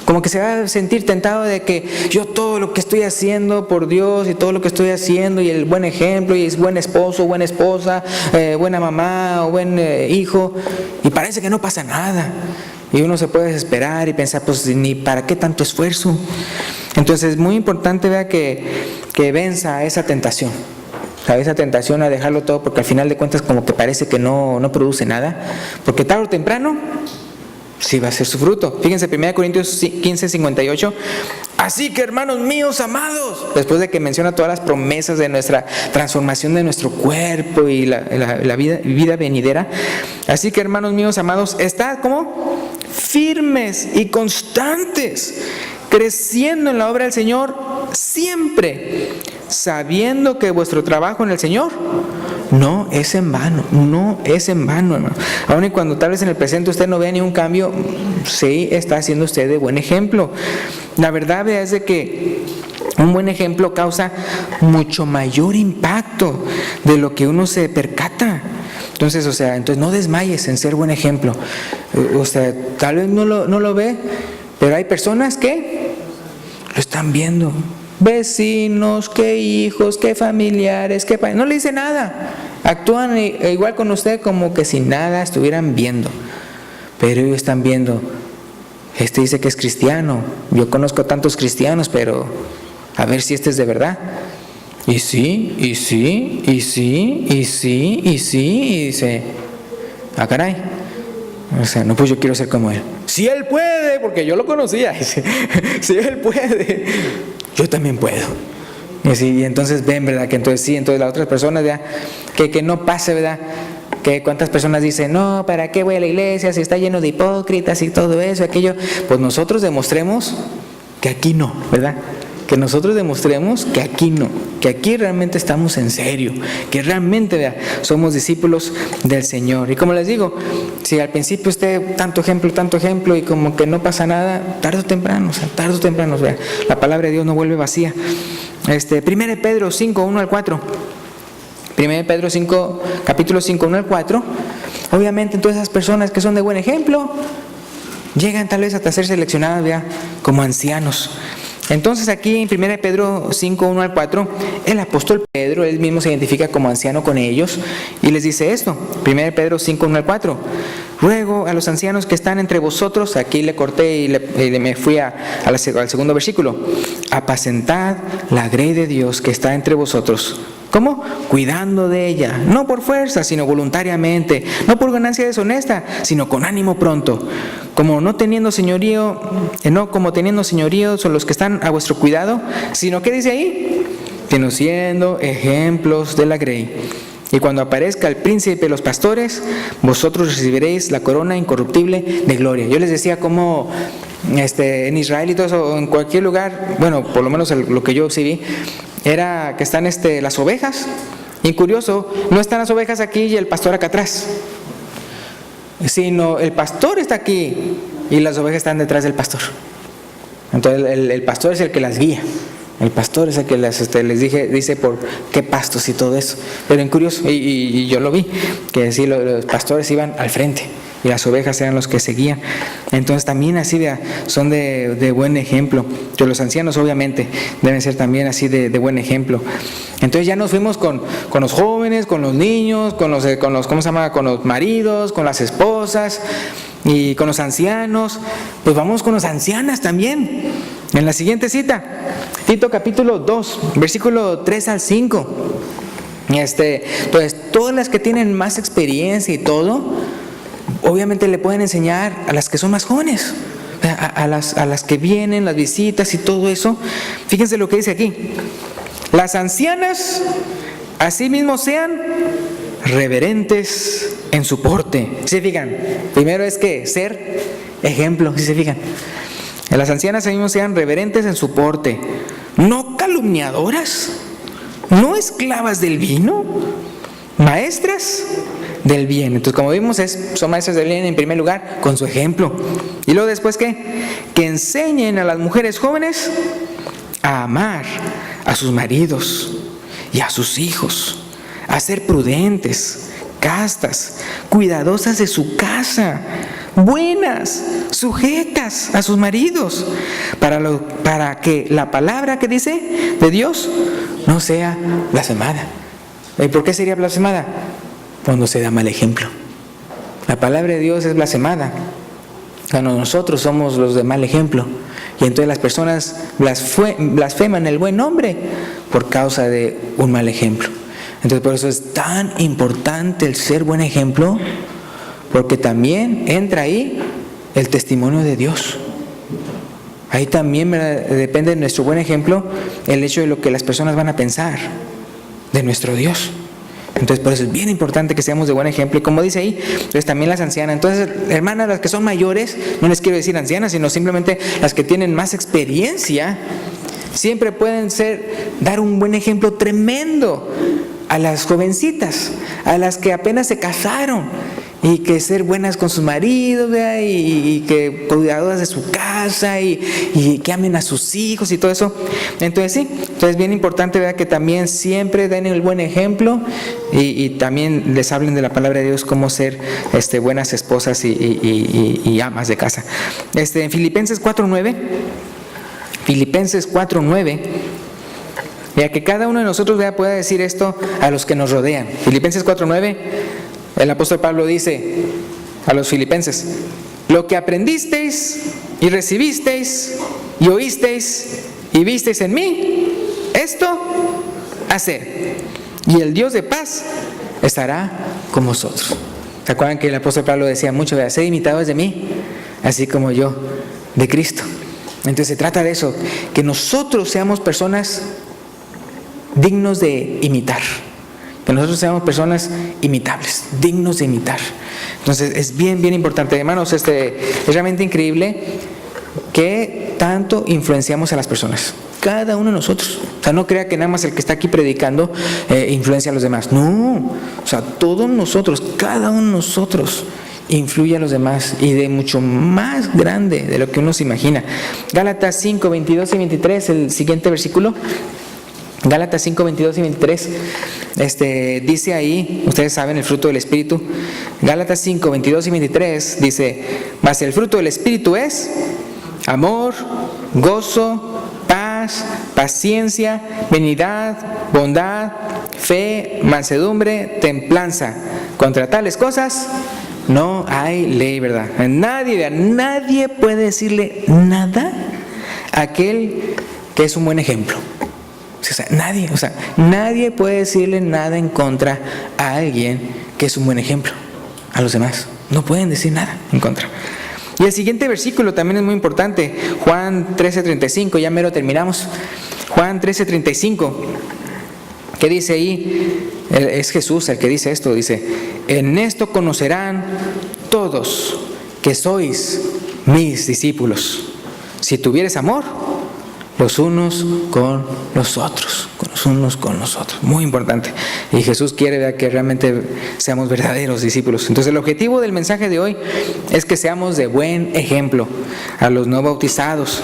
[SPEAKER 1] Como que se va a sentir tentado de que yo todo lo que estoy haciendo por Dios, y todo lo que estoy haciendo, y el buen ejemplo, y es buen esposo, buena esposa, buena mamá o buen hijo, y parece que no pasa nada. Y uno se puede desesperar y pensar, pues ni para qué tanto esfuerzo. Entonces es muy importante, vea, que venza esa tentación. O sea, esa tentación a dejarlo todo, porque al final de cuentas como que parece que no produce nada, porque tarde o temprano sí va a ser su fruto. Fíjense, 1 Corintios 15:58. Así que, hermanos míos amados, después de que menciona todas las promesas de nuestra transformación de nuestro cuerpo y la vida venidera, así que, hermanos míos amados, estad ¿cómo? Firmes y constantes, creciendo en la obra del Señor siempre, sabiendo que vuestro trabajo en el Señor no es en vano, no es en vano, hermano. Aun y cuando tal vez en el presente usted no vea ni un cambio, sí está haciendo usted de buen ejemplo. La verdad es de que un buen ejemplo causa mucho mayor impacto de lo que uno se percata. Entonces, no desmayes en ser buen ejemplo. O sea, tal vez no lo ve, pero hay personas que lo están viendo. Vecinos, que hijos, que familiares, que no le dice nada. Actúan igual con usted como que si nada estuvieran viendo. Pero ellos están viendo. Este dice que es cristiano. Yo conozco tantos cristianos, pero a ver si este es de verdad. Y sí, y sí, y sí, y sí, y sí, y dice, caray. O sea, no, pues yo quiero ser como él. Si él puede, porque yo lo conocía. Si él puede, yo también puedo. Y entonces ven, ¿verdad? Que entonces sí, entonces las otras personas, ¿verdad? Que no pase, ¿verdad? Que cuántas personas dicen, no, ¿para qué voy a la iglesia si está lleno de hipócritas y todo eso, aquello? Pues nosotros demostremos que aquí no, ¿verdad? Que nosotros demostremos que aquí no, que aquí realmente estamos en serio, que realmente, ¿verdad?, somos discípulos del Señor. Y como les digo, si al principio usted tanto ejemplo y como que no pasa nada, tarde o temprano, ¿verdad? La palabra de Dios no vuelve vacía. 1 Pedro 5, 1 al 4. 1 Pedro 5, capítulo 5, 1 al 4. Obviamente, entonces esas personas que son de buen ejemplo llegan tal vez hasta ser seleccionadas, ¿verdad?, como ancianos. Entonces aquí en 1 Pedro 5, 1 al 4, el apóstol Pedro, él mismo se identifica como anciano con ellos y les dice esto, 1 Pedro 5, 1 al 4, ruego a los ancianos que están entre vosotros, aquí le corté y me fui al segundo versículo, apacentad la grey de Dios que está entre vosotros. ¿Cómo? Cuidando de ella, no por fuerza, sino voluntariamente, no por ganancia deshonesta, sino con ánimo pronto, como teniendo señorío son los que están a vuestro cuidado, sino ¿qué dice ahí? Sino siendo ejemplos de la grey. Y cuando aparezca el príncipe de los pastores, vosotros recibiréis la corona incorruptible de gloria. Yo les decía cómo en Israel y todo eso, o en cualquier lugar, bueno, por lo menos lo que yo sí vi, era que están las ovejas. Y curioso, no están las ovejas aquí y el pastor acá atrás, sino el pastor está aquí y las ovejas están detrás del pastor. Entonces el pastor es el que las guía. El pastor es el que les dice por qué pastos y todo eso. Pero en curioso, y yo lo vi, que sí, los pastores iban al frente. y las ovejas eran los que seguían. Entonces también así son de buen ejemplo. Que los ancianos obviamente deben ser también así de buen ejemplo. Entonces ya nos fuimos con los jóvenes, con los niños, con los ¿cómo se llama? Con los maridos, con las esposas y con los ancianos. Pues vamos con las ancianas también. En la siguiente cita, Tito capítulo 2, versículo 3 al 5. Pues todas las que tienen más experiencia y todo, obviamente le pueden enseñar a las que son más jóvenes, a las que vienen, las visitas y todo eso. Fíjense lo que dice aquí: las ancianas asimismo sean reverentes en su porte. ¿Sí se fijan? Primero es que ser ejemplo, ¿sí se fijan? Las ancianas asimismo sean reverentes en su porte, no calumniadoras, no esclavas del vino, maestras del bien. Entonces, como vimos, son maestras del bien en primer lugar con su ejemplo. Y luego después, ¿qué? Que enseñen a las mujeres jóvenes a amar a sus maridos y a sus hijos, a ser prudentes, castas, cuidadosas de su casa, buenas, sujetas a sus maridos, para que la palabra que dice de Dios no sea blasfemada. ¿Y por qué sería blasfemada? Cuando se da mal ejemplo. La palabra de Dios es blasfemada cuando nosotros somos los de mal ejemplo, y entonces las personas blasfeman el buen nombre por causa de un mal ejemplo. Entonces por eso es tan importante el ser buen ejemplo, porque también entra ahí el testimonio de Dios. Ahí también depende de nuestro buen ejemplo el hecho de lo que las personas van a pensar de nuestro Dios. Entonces por eso es bien importante que seamos de buen ejemplo. Y como dice ahí, pues también las ancianas. Entonces, hermanas, las que son mayores, no les quiero decir ancianas, sino simplemente las que tienen más experiencia, siempre pueden dar un buen ejemplo tremendo a las jovencitas, a las que apenas se casaron, y que ser buenas con sus maridos, y que cuidadoras de su casa, y que amen a sus hijos y todo eso. Entonces sí, es bien importante, ¿verdad?, que también siempre den el buen ejemplo, y también les hablen de la palabra de Dios, cómo ser buenas esposas y amas de casa. En Filipenses 4:9, ya que cada uno de nosotros pueda decir esto a los que nos rodean. Filipenses 4:9, el apóstol Pablo dice a los filipenses: lo que aprendisteis y recibisteis y oísteis y visteis en mí, esto haced, y el Dios de paz estará con vosotros. ¿Se acuerdan que el apóstol Pablo decía mucho, sed imitadores de mí, así como yo de Cristo? Entonces se trata de eso, que nosotros seamos personas dignos de imitar, que nosotros seamos personas imitables, dignos de imitar. Entonces es bien importante, hermanos. Es realmente increíble que tanto influenciamos a las personas, cada uno de nosotros. O sea, no crea que nada más el que está aquí predicando influencia a los demás. No, o sea, todos nosotros, cada uno de nosotros influye a los demás, y de mucho más grande de lo que uno se imagina. Gálatas 5, 22 y 23, el siguiente versículo. Gálatas 5, 22 y 23, dice ahí, ustedes saben el fruto del Espíritu. Gálatas 5, 22 y 23 dice: mas el fruto del Espíritu es amor, gozo, paz, paciencia, benignidad, bondad, fe, mansedumbre, templanza. Contra tales cosas no hay ley, ¿verdad? Nadie puede decirle nada a aquel que es un buen ejemplo. Nadie puede decirle nada en contra a alguien que es un buen ejemplo a los demás. No pueden decir nada en contra. Y el siguiente versículo también es muy importante. Juan 13:35, ya mero terminamos. Juan 13:35, ¿qué dice ahí? Es Jesús el que dice esto. Dice: en esto conocerán todos que sois mis discípulos, si tuvieres amor los unos con los otros, los unos con los otros. Muy importante. Y Jesús quiere que realmente seamos verdaderos discípulos. Entonces el objetivo del mensaje de hoy es que seamos de buen ejemplo a los no bautizados,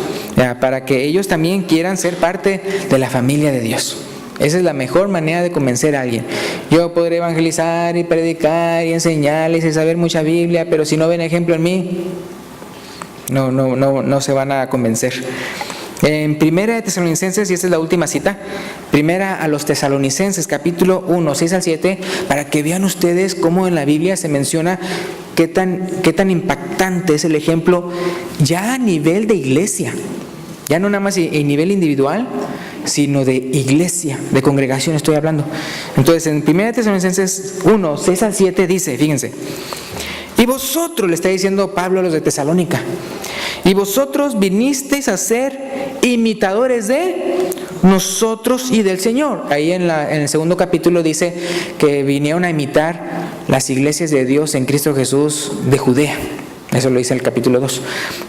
[SPEAKER 1] para que ellos también quieran ser parte de la familia de Dios. Esa es la mejor manera de convencer a alguien. Yo podré evangelizar y predicar y enseñarles y saber mucha Biblia, pero si no ven ejemplo en mí, no se van a convencer. En Primera de Tesalonicenses, y esta es la última cita, Primera a los Tesalonicenses, capítulo 1, 6 al 7, para que vean ustedes cómo en la Biblia se menciona qué tan impactante es el ejemplo ya a nivel de iglesia. Ya no nada más en nivel individual, sino de iglesia, de congregación estoy hablando. Entonces, en 1 Tesalonicenses 1, 6 al 7 dice, fíjense, y vosotros, le está diciendo Pablo a los de Tesalónica, y vosotros vinisteis a ser imitadores de nosotros y del Señor. Ahí en el segundo capítulo dice que vinieron a imitar las iglesias de Dios en Cristo Jesús de Judea. Eso lo dice el capítulo 2.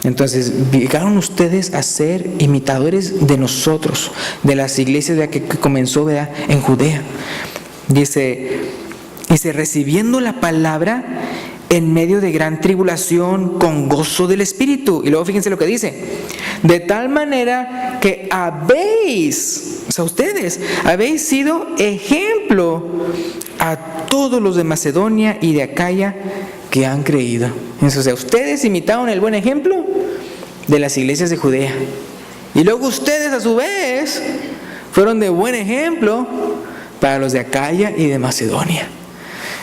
[SPEAKER 1] Entonces, llegaron ustedes a ser imitadores de nosotros, de las iglesias que comenzó, ¿verdad?, en Judea. Dice, recibiendo la palabra en medio de gran tribulación, con gozo del Espíritu. Y luego fíjense lo que dice. De tal manera que ustedes habéis sido ejemplo a todos los de Macedonia y de Acaya que han creído. O sea, ustedes imitaron el buen ejemplo de las iglesias de Judea. Y luego ustedes a su vez fueron de buen ejemplo para los de Acaya y de Macedonia.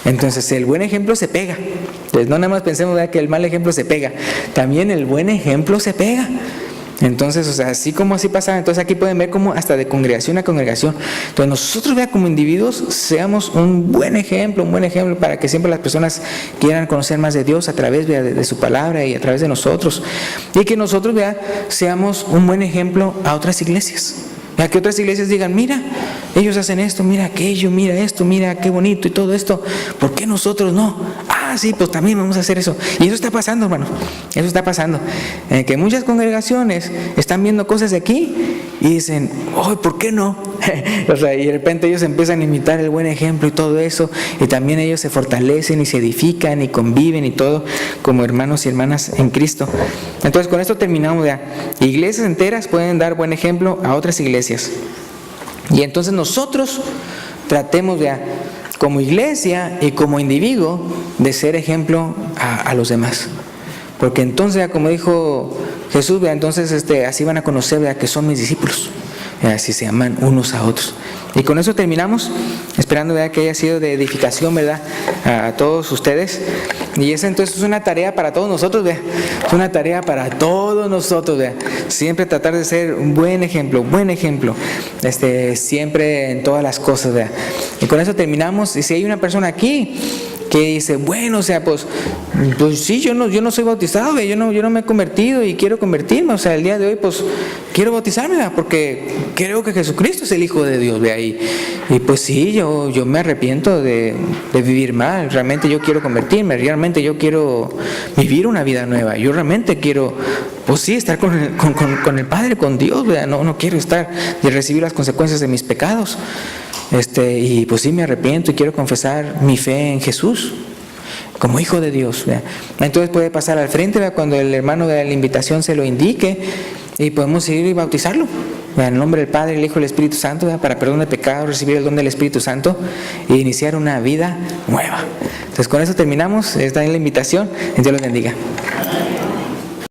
[SPEAKER 1] Entonces el buen ejemplo se pega. Entonces no nada más pensemos, ¿verdad?, que el mal ejemplo se pega. También el buen ejemplo se pega. Entonces, o sea, así como así pasa, entonces aquí pueden ver cómo hasta de congregación a congregación. Entonces nosotros, vea, como individuos, seamos un buen ejemplo para que siempre las personas quieran conocer más de Dios a través de su palabra y a través de nosotros. Y que nosotros, vea, seamos un buen ejemplo a otras iglesias. A que otras iglesias digan, mira, ellos hacen esto, mira aquello, mira esto, mira qué bonito y todo esto. ¿Por qué nosotros no? Ah, sí, pues también vamos a hacer eso. Y eso está pasando, hermano. Eso está pasando. Que muchas congregaciones están viendo cosas de aquí y dicen, oh, ¿por qué no? O sea, y de repente ellos empiezan a imitar el buen ejemplo y todo eso. Y también ellos se fortalecen y se edifican y conviven y todo como hermanos y hermanas en Cristo. Entonces, con esto terminamos ya. Iglesias enteras pueden dar buen ejemplo a otras iglesias. Y entonces nosotros tratemos ya, como iglesia y como individuo, de ser ejemplo a los demás. Porque entonces, ya, como dijo Jesús, ya, entonces así van a conocer, ya, que son mis discípulos. Así se aman unos a otros. Y con eso terminamos, esperando, ¿verdad?, que haya sido de edificación, ¿verdad?, a todos ustedes. Y esa entonces es una tarea para todos nosotros, ¿verdad? Es una tarea para todos nosotros, ¿verdad? Siempre tratar de ser un buen ejemplo, siempre en todas las cosas, ¿verdad? Y con eso terminamos. Y si hay una persona aquí que dice, bueno, o sea, pues sí, yo no soy bautizado, ¿ve? yo no me he convertido y quiero convertirme, o sea, el día de hoy pues quiero bautizarme, ¿ve? Porque creo que Jesucristo es el Hijo de Dios, ¿ve? Y pues sí, yo me arrepiento de vivir mal, realmente yo quiero convertirme, realmente yo quiero vivir una vida nueva, yo realmente quiero, pues sí, estar con el Padre, con Dios, ¿ve? No quiero estar y recibir las consecuencias de mis pecados. Y pues sí, me arrepiento y quiero confesar mi fe en Jesús como Hijo de Dios, ¿verdad? Entonces puede pasar al frente, ¿verdad?, cuando el hermano de la invitación se lo indique, y podemos ir y bautizarlo, ¿verdad?, en el nombre del Padre, el Hijo y el Espíritu Santo, ¿verdad?, para perdón de pecados, recibir el don del Espíritu Santo e iniciar una vida nueva. Entonces con eso terminamos. Esta es la invitación. Dios los bendiga.